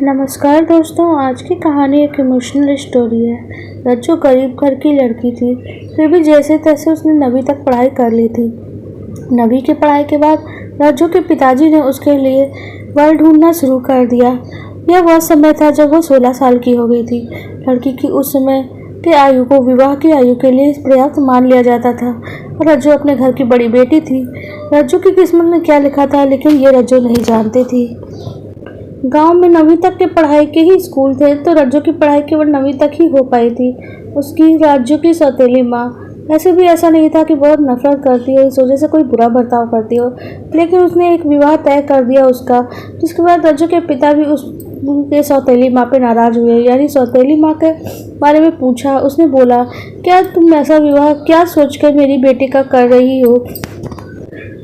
नमस्कार दोस्तों, आज की कहानी एक इमोशनल स्टोरी है। रज्जू गरीब घर की लड़की थी, फिर भी जैसे तैसे उसने 9वीं तक पढ़ाई कर ली थी। 9वीं की पढ़ाई के बाद रज्जू के पिताजी ने उसके लिए वर्क ढूंढना शुरू कर दिया। यह वह समय था जब वो 16 साल की हो गई थी। लड़की की उस समय की आयु को विवाह की आयु के लिए पर्याप्त मान लिया जाता था और रज्जू अपने घर की बड़ी बेटी थी। रज्जू की किस्मत में क्या लिखा था, लेकिन ये रज्जू नहीं जानती थी। गांव में 9वीं तक के पढ़ाई के ही स्कूल थे, तो रज्जू की पढ़ाई केवल 9वीं तक ही हो पाई थी। उसकी रज्जू की सौतेली माँ ऐसे भी ऐसा नहीं था कि बहुत नफरत करती हो, इस वजह से कोई बुरा बर्ताव करती हो, लेकिन उसने एक विवाह तय कर दिया उसका, जिसके बाद रज्जू के पिता भी उसके सौतेली माँ पे नाराज हुए। यानी सौतेली माँ के बारे में पूछा। उसने बोला, क्या तुम ऐसा विवाह क्या सोचकर मेरी बेटी का कर रही हो?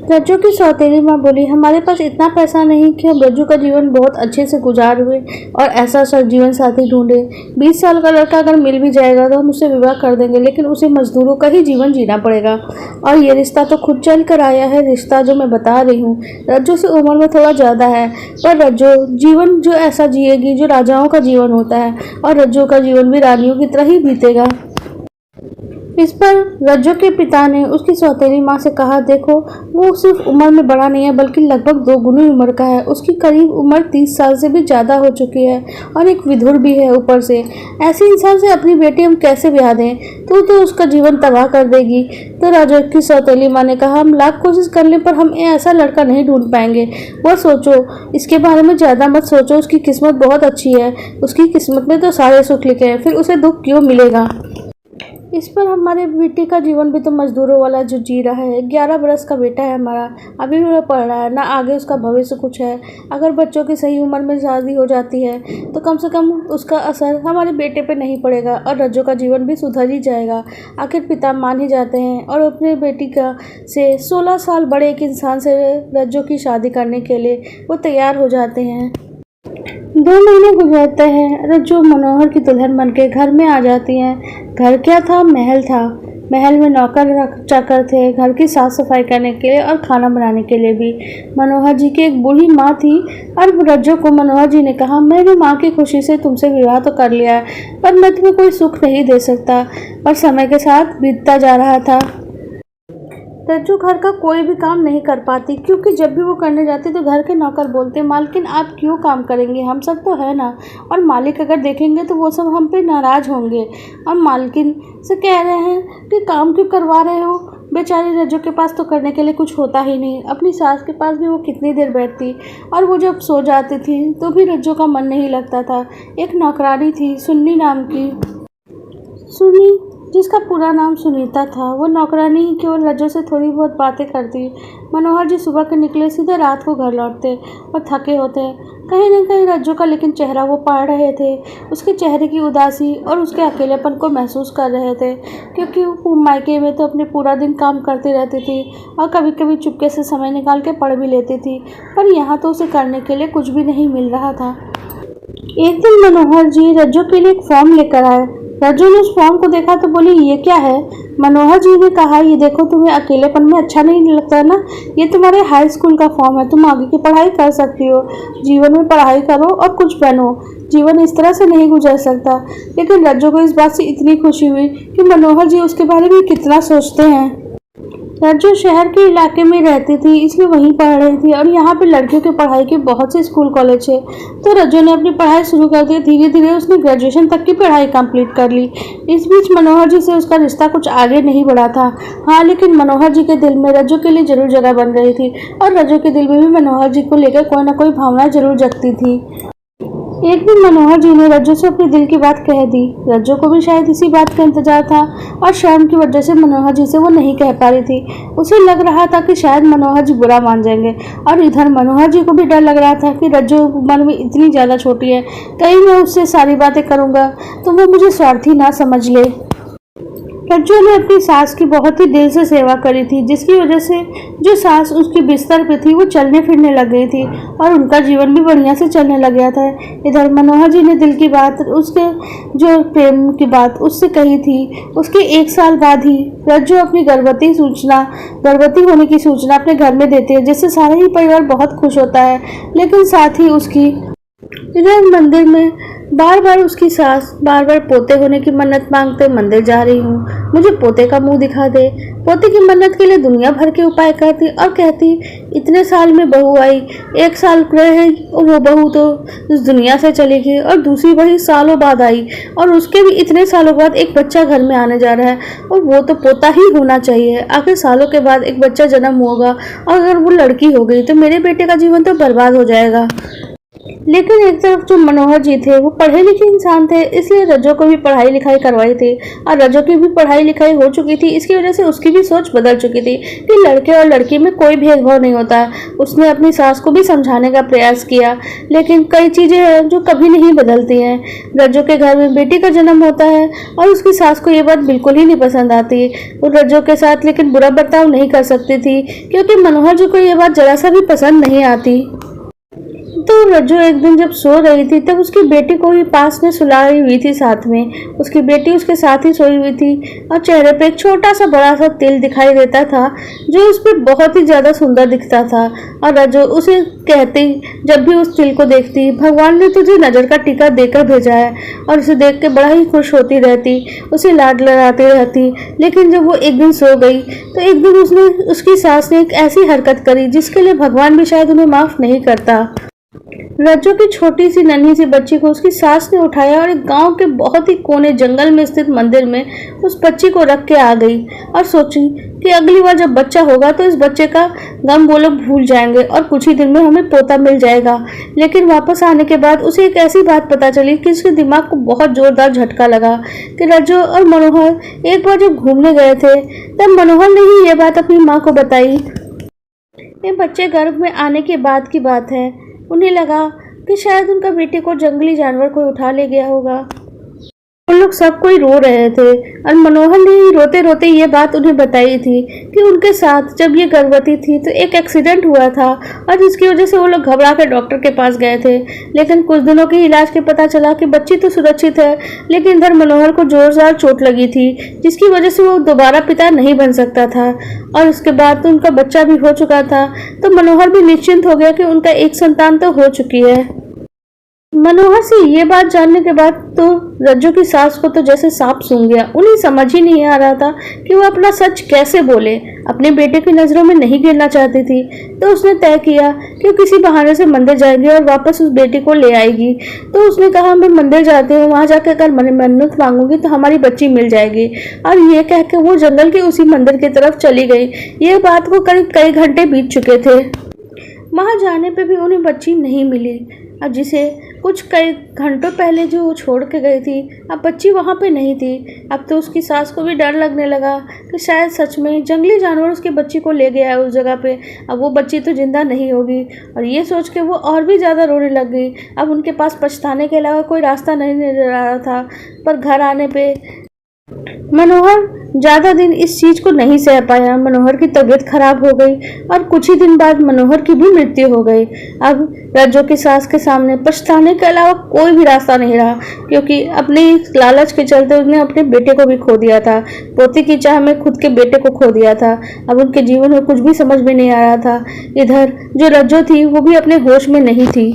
रज्जू की सौतेली माँ बोली, हमारे पास इतना पैसा नहीं कि हम रज्जू का जीवन बहुत अच्छे से गुजारे और ऐसा जीवन साथी ढूंढे। 20 साल का लड़का अगर मिल भी जाएगा तो हम उससे विवाह कर देंगे, लेकिन उसे मजदूरों का ही जीवन जीना पड़ेगा। और ये रिश्ता तो खुद चल कर आया है। रिश्ता जो मैं बता रही हूँ, रज्जू से उम्र में थोड़ा ज़्यादा है, पर रज्जू जीवन जो ऐसा जिएगी जो राजाओं का जीवन होता है, और रज्जू का जीवन भी रानियों की तरह ही बीतेगा। इस पर रज्जू के पिता ने उसकी सौतेली माँ से कहा, देखो वो सिर्फ उम्र में बड़ा नहीं है, बल्कि लगभग 2 गुनी उम्र का है। उसकी करीब उम्र 30 साल से भी ज़्यादा हो चुकी है और एक विधुर भी है ऊपर से। ऐसे इंसान से अपनी बेटी हम कैसे ब्याह दें? तो उसका जीवन तबाह कर देगी। तो रज्जू की सौतेली माँ ने कहा, हम लाख कोशिश कर लें पर हम ऐसा लड़का नहीं ढूंढ पाएंगे। वह सोचो, इसके बारे में ज़्यादा मत सोचो। उसकी किस्मत बहुत अच्छी है, उसकी किस्मत में तो सारे सुख लिखे हैं, फिर उसे दुख क्यों मिलेगा? इस पर हमारे बेटे का जीवन भी तो मजदूरों वाला जो जी रहा है। 11 बरस का बेटा है हमारा, अभी भी वो पढ़ रहा है, ना आगे उसका भविष्य कुछ है। अगर बच्चों की सही उम्र में शादी हो जाती है तो कम से कम उसका असर हमारे बेटे पे नहीं पड़ेगा और रज्जू का जीवन भी सुधर ही जाएगा। आखिर पिता मान ही जाते हैं और अपने बेटी का से 16 साल बड़े एक इंसान से रज्जू की शादी करने के लिए वो तैयार हो जाते हैं। 2 महीने गुजरते हैं। रज्जू मनोहर की दुल्हन बनके घर में आ जाती है। घर क्या था, महल था। महल में नौकर चाकर थे, घर की साफ सफाई करने के लिए और खाना बनाने के लिए भी। मनोहर जी की एक बूढ़ी माँ थी और रज्जू को मनोहर जी ने कहा, मैंने माँ की खुशी से तुमसे विवाह तो कर लिया है, पर मैं तुम्हें कोई सुख नहीं दे सकता। और समय के साथ बीतता जा रहा था। रज्जू घर का कोई भी काम नहीं कर पाती, क्योंकि जब भी वो करने जाती तो घर के नौकर बोलते, मालकिन आप क्यों काम करेंगे, हम सब तो है ना। और मालिक अगर देखेंगे तो वो सब हम पे नाराज होंगे। और मालकिन से कह रहे हैं कि काम क्यों करवा रहे हो। बेचारी रज्जू के पास तो करने के लिए कुछ होता ही नहीं। अपनी सास के पास भी वो कितनी देर बैठती, और वो जब सो जाती थी तो भी रज्जू का मन नहीं लगता था। एक नौकरानी थी सुन्नी नाम की, सुनी, जिसका पूरा नाम सुनीता था। वो नौकरानी केवल रज्जू से थोड़ी बहुत बातें करती। मनोहर जी सुबह के निकले सीधे रात को घर लौटते और थके होते। कहीं न कहीं रज्जू का लेकिन चेहरा वो पढ़ रहे थे। उसके चेहरे की उदासी और उसके अकेलेपन को महसूस कर रहे थे, क्योंकि वो मायके में तो अपने पूरा दिन काम करती रहती थी और कभी कभी चुपके से समय निकाल के पढ़ भी लेती थी, पर यहाँ तो उसे करने के लिए कुछ भी नहीं मिल रहा था। एक दिन मनोहर जी रज्जू के लिए एक फॉर्म लेकर आए। रज्जू ने उस फॉर्म को देखा तो बोली, ये क्या है? मनोहर जी ने कहा, ये देखो, तुम्हें अकेलेपन में अच्छा नहीं लगता ना, ये तुम्हारे हाई स्कूल का फॉर्म है, तुम आगे की पढ़ाई कर सकती हो, जीवन में पढ़ाई करो और कुछ बनो। जीवन इस तरह से नहीं गुजर सकता। लेकिन रज्जू को इस बात से इतनी खुशी हुई कि मनोहर जी उसके बारे में कितना सोचते हैं। रज्जू शहर के इलाके में रहती थी, इसलिए वहीं पढ़ रही थी और यहाँ पे लड़कियों की पढ़ाई के बहुत से स्कूल कॉलेज है। तो रज्जू ने अपनी पढ़ाई शुरू कर दी। धीरे धीरे उसने ग्रेजुएशन तक की पढ़ाई कंप्लीट कर ली। इस बीच मनोहर जी से उसका रिश्ता कुछ आगे नहीं बढ़ा था। हाँ, लेकिन मनोहर जी के दिल में रज्जू के लिए जरूर जगह बन रही थी और रज्जू के दिल में भी मनोहर जी को लेकर कोई ना कोई भावना जरूर जगती थी। एक दिन मनोहर जी ने रज्जू से अपने दिल की बात कह दी। रज्जू को भी शायद इसी बात का इंतजार था और शर्म की वजह से मनोहर जी से वो नहीं कह पा रही थी। उसे लग रहा था कि शायद मनोहर जी बुरा मान जाएंगे, और इधर मनोहर जी को भी डर लग रहा था कि रज्जू उम्र में इतनी ज़्यादा छोटी है, कहीं मैं उससे सारी बातें करूँगा तो वो मुझे स्वार्थी ना समझ ले। रज्जू ने अपनी सास की बहुत ही दिल से सेवा करी थी, जिसकी वजह से जो सास उसकी बिस्तर पे थी वो चलने फिरने लग गई थी और उनका जीवन भी बढ़िया से चलने लग गया था। इधर मनोहर जी ने दिल की बात, उसके जो प्रेम की बात उससे कही थी। उसके 1 साल बाद ही रज्जू अपनी गर्भवती होने की सूचना अपने घर में देती है, जिससे सारा ही परिवार बहुत खुश होता है। लेकिन साथ ही उसकी इधर मंदिर में बार बार उसकी सास बार बार पोते होने की मन्नत मांगते, मंदिर जा रही हूँ, मुझे पोते का मुंह दिखा दे। पोते की मन्नत के लिए दुनिया भर के उपाय करती और कहती इतने साल में बहू आई, 1 साल रहे और वो बहू तो इस दुनिया से चली गई, और दूसरी बड़ी सालों बाद आई और उसके भी इतने सालों बाद एक बच्चा घर में आने जा रहा है, और वो तो पोता ही होना चाहिए। आखिर सालों के बाद एक बच्चा जन्म होगा, और अगर वो लड़की हो गई तो मेरे बेटे का जीवन तो बर्बाद हो जाएगा। लेकिन एक तरफ जो मनोहर जी थे वो पढ़े लिखे इंसान थे, इसलिए रज्जो को भी पढ़ाई लिखाई करवाई थी, और रज्जो की भी पढ़ाई लिखाई हो चुकी थी। इसकी वजह से उसकी भी सोच बदल चुकी थी कि लड़के और लड़की में कोई भेदभाव नहीं होता। उसने अपनी सास को भी समझाने का प्रयास किया, लेकिन कई चीज़ें हैं जो कभी नहीं बदलती हैं। रज्जो के घर में बेटी का जन्म होता है और उसकी सास को ये बात बिल्कुल ही नहीं पसंद आती। वो रज्जो के साथ लेकिन बुरा बर्ताव नहीं कर सकती थी, क्योंकि मनोहर जी को ये बात जरा सा भी पसंद नहीं आती। तो रज्जो एक दिन जब सो रही थी तब उसकी बेटी को ही पास में सुलाई हुई थी, साथ में उसकी बेटी उसके साथ ही सोई हुई थी, और चेहरे पे एक छोटा सा बड़ा सा तिल दिखाई देता था जो उस पर बहुत ही ज़्यादा सुंदर दिखता था। और रज्जो उसे कहती, जब भी उस तिल को देखती, भगवान ने तुझे नज़र का टीका देकर भेजा है, और उसे देख के बड़ा ही खुश होती रहती, उसे लाड लड़ाती रहती। लेकिन जब वो एक दिन सो गई तो एक दिन उसकी सास ने एक ऐसी हरकत करी जिसके लिए भगवान भी शायद उन्हें माफ़ नहीं करता। रज्जो की छोटी सी नन्ही सी बच्ची को उसकी सास ने उठाया और एक गांव के बहुत ही कोने जंगल में स्थित मंदिर में उस बच्ची को रख के आ गई, और सोची कि अगली बार जब बच्चा होगा तो इस बच्चे का गम वो लोग भूल जाएंगे और कुछ ही दिन में हमें पोता मिल जाएगा। लेकिन वापस आने के बाद उसे एक ऐसी बात पता चली कि उसके दिमाग को बहुत जोरदार झटका लगा कि रज्जो और मनोहर एक बार जब घूमने गए थे तब मनोहर ने ही ये बात अपनी माँ को बताई। ये बच्चे गर्भ में आने के बाद की बात है। उन्हें लगा कि शायद उनका बेटे को जंगली जानवर कोई उठा ले गया होगा। उन लोग सब कोई रो रहे थे, और मनोहर ने रोते रोते ये बात उन्हें बताई थी कि उनके साथ जब ये गर्भवती थी तो एक एक्सीडेंट हुआ था, और जिसकी वजह से वो लोग घबरा कर डॉक्टर के पास गए थे। लेकिन कुछ दिनों के इलाज के पता चला कि बच्ची तो सुरक्षित है, लेकिन इधर मनोहर को जोरदार चोट लगी थी जिसकी वजह से वो दोबारा पिता नहीं बन सकता था, और उसके बाद तो उनका बच्चा भी हो चुका था। तो मनोहर भी निश्चिंत हो गया कि उनका एक संतान तो हो चुकी है। मनोहर से ये बात जानने के बाद तो रज्जो की सास को तो जैसे सांप सूंघ गया। उन्हें समझ ही नहीं आ रहा था कि वो अपना सच कैसे बोले। अपने बेटे की नज़रों में नहीं गिरना चाहती थी, तो उसने तय किया कि वो किसी बहाने से मंदिर जाएगी और वापस उस बेटी को ले आएगी। तो उसने कहा, मैं मंदिर जाती हूँ, वहाँ जाकर अगर मन्नत मांगूंगी तो हमारी बच्ची मिल जाएगी। और ये कह के वो जंगल के उसी मंदिर की तरफ चली गई। ये बात को करीब कई घंटे बीत चुके थे। वहाँ जाने पे भी उन्हें बच्ची नहीं मिली, और जिसे कुछ कई घंटों पहले जो वो छोड़ के गई थी, अब बच्ची वहाँ पे नहीं थी। अब तो उसकी सास को भी डर लगने लगा कि शायद सच में जंगली जानवर उसकी बच्ची को ले गया है उस जगह पे। अब वो बच्ची तो जिंदा नहीं होगी, और ये सोच के वो और भी ज़्यादा रोने लग गई। अब उनके पास पछताने के अलावा कोई रास्ता नहीं नजर आ रहा था। पर घर आने पे मनोहर ज़्यादा दिन इस चीज़ को नहीं सह पाया। मनोहर की तबीयत खराब हो गई, और कुछ ही दिन बाद मनोहर की भी मृत्यु हो गई। अब रज्जो की सास के सामने पछताने के अलावा कोई भी रास्ता नहीं रहा, क्योंकि अपनी लालच के चलते उसने अपने बेटे को भी खो दिया था। पोती की चाह में खुद के बेटे को खो दिया था। अब उनके जीवन में कुछ भी समझ में नहीं आ रहा था। इधर जो रज्जो थी वो भी अपने होश में नहीं थी।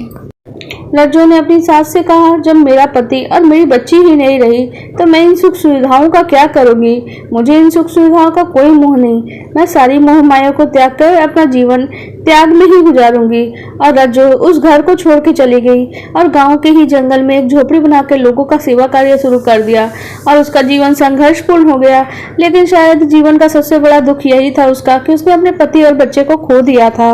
रज्जो ने अपनी सास से कहा, जब मेरा पति और मेरी बच्ची ही नहीं रही तो मैं इन सुख सुविधाओं का क्या करूंगी। मुझे इन सुख सुविधाओं का कोई मोह नहीं। मैं सारी मोह माया को त्याग कर अपना जीवन त्याग में ही गुजारूंगी। और रज्जो उस घर को छोड़ के चली गई और गांव के ही जंगल में एक झोपड़ी बनाकर लोगों का सेवा कार्य शुरू कर दिया, और उसका जीवन संघर्षपूर्ण हो गया। लेकिन शायद जीवन का सबसे बड़ा दुख यही था उसका कि उसने अपने पति और बच्चे को खो दिया था।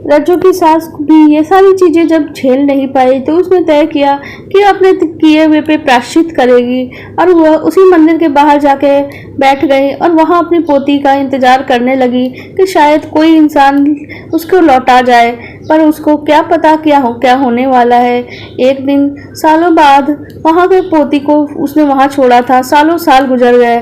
रज्जो की सास भी ये सारी चीज़ें जब झेल नहीं पाई तो उसने तय किया कि अपने किए हुए पे प्रायश्चित करेगी, और वह उसी मंदिर के बाहर जाके बैठ गई और वहाँ अपनी पोती का इंतज़ार करने लगी कि शायद कोई इंसान उसको लौटा जाए। पर उसको क्या पता क्या होने वाला है। एक दिन सालों बाद वहाँ के पोती को उसने वहाँ छोड़ा था। सालों साल गुजर गए।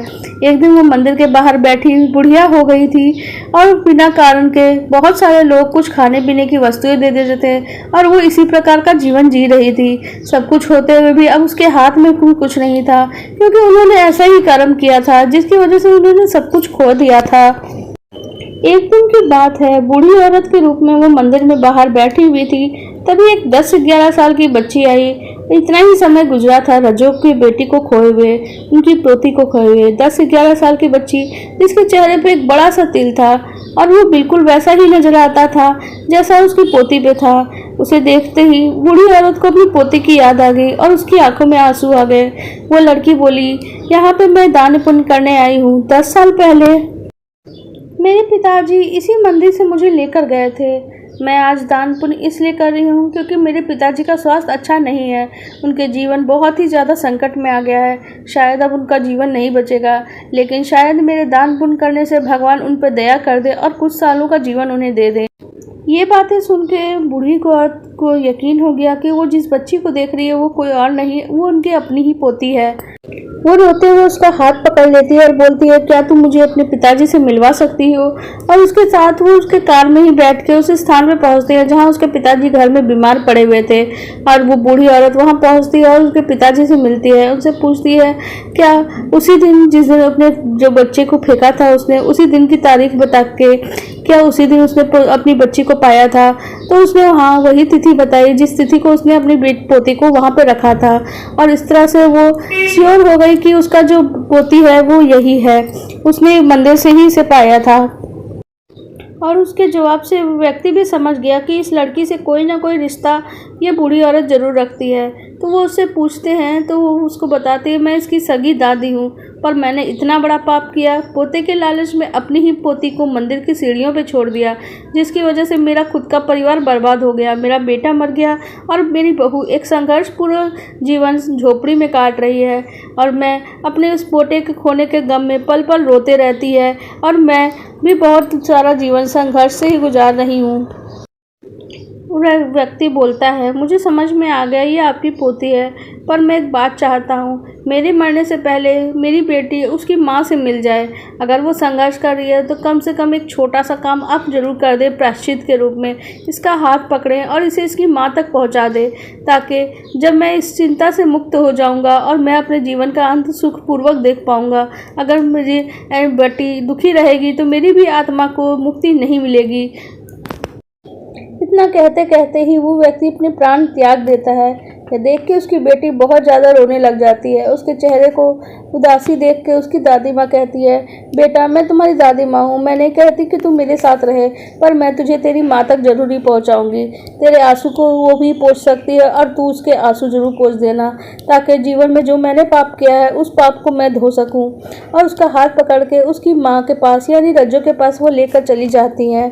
एक दिन वो मंदिर के बाहर बैठी बुढ़िया हो गई थी, और बिना कारण के बहुत सारे लोग कुछ खाने पीने की वस्तुएं दे देते थे, और वो इसी प्रकार का जीवन जी रही थी। सब कुछ होते हुए भी अब उसके हाथ में कुछ नहीं था, क्योंकि उन्होंने ऐसा ही कर्म किया था जिसकी वजह से उन्होंने सब कुछ खो दिया था। एक दिन की बात है, बूढ़ी औरत के रूप में वो मंदिर में बाहर बैठी हुई थी। तभी एक 10 से 11 साल की बच्ची आई। इतना ही समय गुजरा था रज्जो की बेटी को खोए हुए, उनकी पोती को खोए हुए। 10 से 11 साल की बच्ची जिसके चेहरे पे एक बड़ा सा तिल था और वो बिल्कुल वैसा ही नजर आता था जैसा उसकी पोती पे था। उसे देखते ही बूढ़ी औरत को अपनी पोती की याद आ गई और उसकी आंखों में आंसू आ गए। वो लड़की बोली, यहाँ पे मैं दान पुण्य करने आई हूँ। 10 साल पहले मेरे पिताजी इसी मंदिर से मुझे लेकर गए थे। मैं आज दान पुण्य इसलिए कर रही हूँ क्योंकि मेरे पिताजी का स्वास्थ्य अच्छा नहीं है। उनके जीवन बहुत ही ज़्यादा संकट में आ गया है। शायद अब उनका जीवन नहीं बचेगा, लेकिन शायद मेरे दान पुण्य करने से भगवान उन पर दया कर दे और कुछ सालों का जीवन उन्हें दे दे। ये बातें सुन के बूढ़ी को यकीन हो गया कि वो जिस बच्ची को देख रही है वो कोई और नहीं, वो उनकी अपनी ही पोती है। वो रोते हुए उसका हाथ पकड़ लेती है और बोलती है, क्या तुम मुझे अपने पिताजी से मिलवा सकती हो? और उसके साथ वो उसके कार में ही बैठ के उस स्थान पर पहुंचती है जहां उसके पिताजी घर में बीमार पड़े हुए थे। और वो बूढ़ी औरत वहां पहुंचती है और उसके पिताजी से मिलती है। उनसे पूछती है, क्या उसी दिन जिस दिन अपने जो बच्चे को फेंका था उसने, उसी दिन की तारीख बता के, क्या उसी दिन उसने अपनी बच्ची को पाया था? तो उसने हाँ वही तिथि बताई जिस तिथि को उसने अपनी पोती को वहां पे रखा था। और इस तरह से वो श्योर हो गई कि उसका जो पोती है वो यही है, उसने मंदिर से ही इसे पाया था। और उसके जवाब से व्यक्ति भी समझ गया कि इस लड़की से कोई ना कोई रिश्ता ये बूढ़ी औरत जरूर रखती है। तो वो उससे पूछते हैं तो वो उसको बताती है, मैं इसकी सगी दादी हूँ, पर मैंने इतना बड़ा पाप किया, पोते के लालच में अपनी ही पोती को मंदिर की सीढ़ियों पे छोड़ दिया, जिसकी वजह से मेरा खुद का परिवार बर्बाद हो गया, मेरा बेटा मर गया और मेरी बहू एक संघर्षपूर्ण जीवन झोपड़ी में काट रही है और मैं अपने उस पोते के खोने के गम में पल पल रोते रहती है और मैं भी बहुत सारा जीवन संघर्ष से ही गुजार रही हूँ। व्यक्ति बोलता है, मुझे समझ में आ गया ये आपकी पोती है, पर मैं एक बात चाहता हूँ, मेरे मरने से पहले मेरी बेटी उसकी माँ से मिल जाए। अगर वो संघर्ष कर रही है तो कम से कम एक छोटा सा काम आप जरूर कर दें प्रायश्चित के रूप में। इसका हाथ पकड़ें और इसे इसकी माँ तक पहुँचा दें, ताकि जब मैं इस चिंता से मुक्त हो जाऊँगा और मैं अपने जीवन का अंत सुखपूर्वक देख पाऊँगा। अगर मेरी बेटी दुखी रहेगी तो मेरी भी आत्मा को मुक्ति नहीं मिलेगी। इतना कहते कहते ही वो व्यक्ति अपने प्राण त्याग देता है। यह देख के उसकी बेटी बहुत ज़्यादा रोने लग जाती है। उसके चेहरे को उदासी देख के उसकी दादी माँ कहती है, बेटा मैं तुम्हारी दादी माँ हूँ, मैं नहीं कहती कि तू मेरे साथ रहे, पर मैं तुझे तेरी माँ तक जरूर ही पहुँचाऊँगी। तेरे आंसू को वो भी पोंछ सकती है और तू उसके आंसू जरूर पोंछ देना, ताकि जीवन में जो मैंने पाप किया है उस पाप को मैं धो सकूँ। और उसका हाथ पकड़ के उसकी माँ के पास यानी रज्जो के पास वो लेकर चली जाती हैं।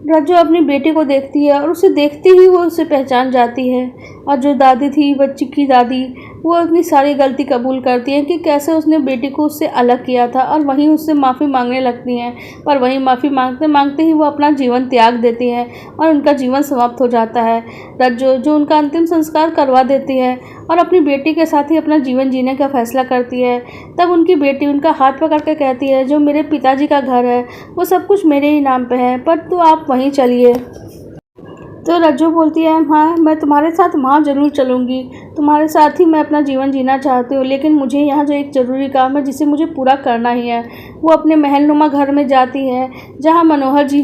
रज्जो अपनी बेटी को देखती है और उसे देखते ही वो उसे पहचान जाती है। और जो दादी थी, बच्ची की दादी, वो अपनी सारी गलती कबूल करती है कि कैसे उसने बेटी को उससे अलग किया था और वहीं उससे माफ़ी मांगने लगती हैं। पर वहीं माफ़ी मांगते मांगते ही वो अपना जीवन त्याग देती हैं और उनका जीवन समाप्त हो जाता है। रज्जो जो उनका अंतिम संस्कार करवा देती है और अपनी बेटी के साथ ही अपना जीवन जीने का फैसला करती है। तब उनकी बेटी उनका हाथ पकड़ के कहती है, जो मेरे पिताजी का घर है वो सब कुछ मेरे ही नाम पे है, पर तो आप वहीं चलिए। तो रज्जो बोलती है, हाँ मैं तुम्हारे साथ वहाँ ज़रूर चलूँगी, तुम्हारे साथ ही मैं अपना जीवन जीना चाहती हूँ, लेकिन मुझे यहाँ जो एक ज़रूरी काम है जिसे मुझे पूरा करना ही है। वो अपने महलनुमा घर में जाती है जहाँ मनोहर जी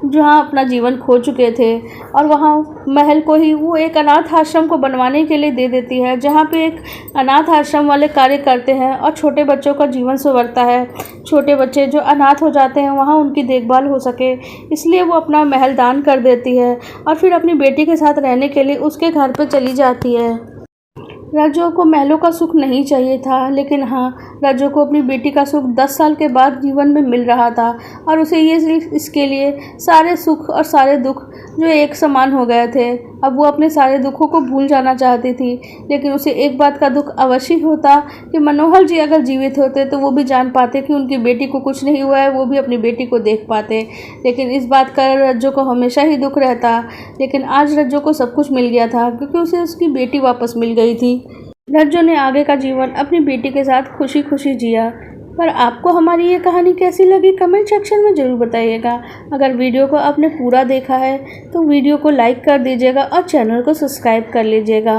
जहाँ अपना जीवन खो चुके थे, और वहाँ महल को ही वो एक अनाथ आश्रम को बनवाने के लिए दे देती है, जहाँ पे एक अनाथ आश्रम वाले कार्य करते हैं और छोटे बच्चों का जीवन संवरता है। छोटे बच्चे जो अनाथ हो जाते हैं वहाँ उनकी देखभाल हो सके, इसलिए वो अपना महल दान कर देती है और फिर अपनी बेटी के साथ रहने के लिए उसके घर पर चली जाती है। रज्जो को महलों का सुख नहीं चाहिए था, लेकिन हाँ रज्जो को अपनी बेटी का सुख 10 साल के बाद जीवन में मिल रहा था और उसे ये इसके लिए सारे सुख और सारे दुख जो एक समान हो गए थे। अब वो अपने सारे दुखों को भूल जाना चाहती थी, लेकिन उसे एक बात का दुख अवश्य होता कि मनोहर जी अगर जीवित होते तो वो भी जान पाते कि उनकी बेटी को कुछ नहीं हुआ है, वो भी अपनी बेटी को देख पाते। लेकिन इस बात का रज्जो को हमेशा ही दुख रहता। लेकिन आज रज्जो को सब कुछ मिल गया था क्योंकि उसे उसकी बेटी वापस मिल गई थी। रज्जो ने आगे का जीवन अपनी बेटी के साथ खुशी खुशी जिया। पर आपको हमारी ये कहानी कैसी लगी कमेंट सेक्शन में ज़रूर बताइएगा। अगर वीडियो को आपने पूरा देखा है तो वीडियो को लाइक कर दीजिएगा और चैनल को सब्सक्राइब कर लीजिएगा।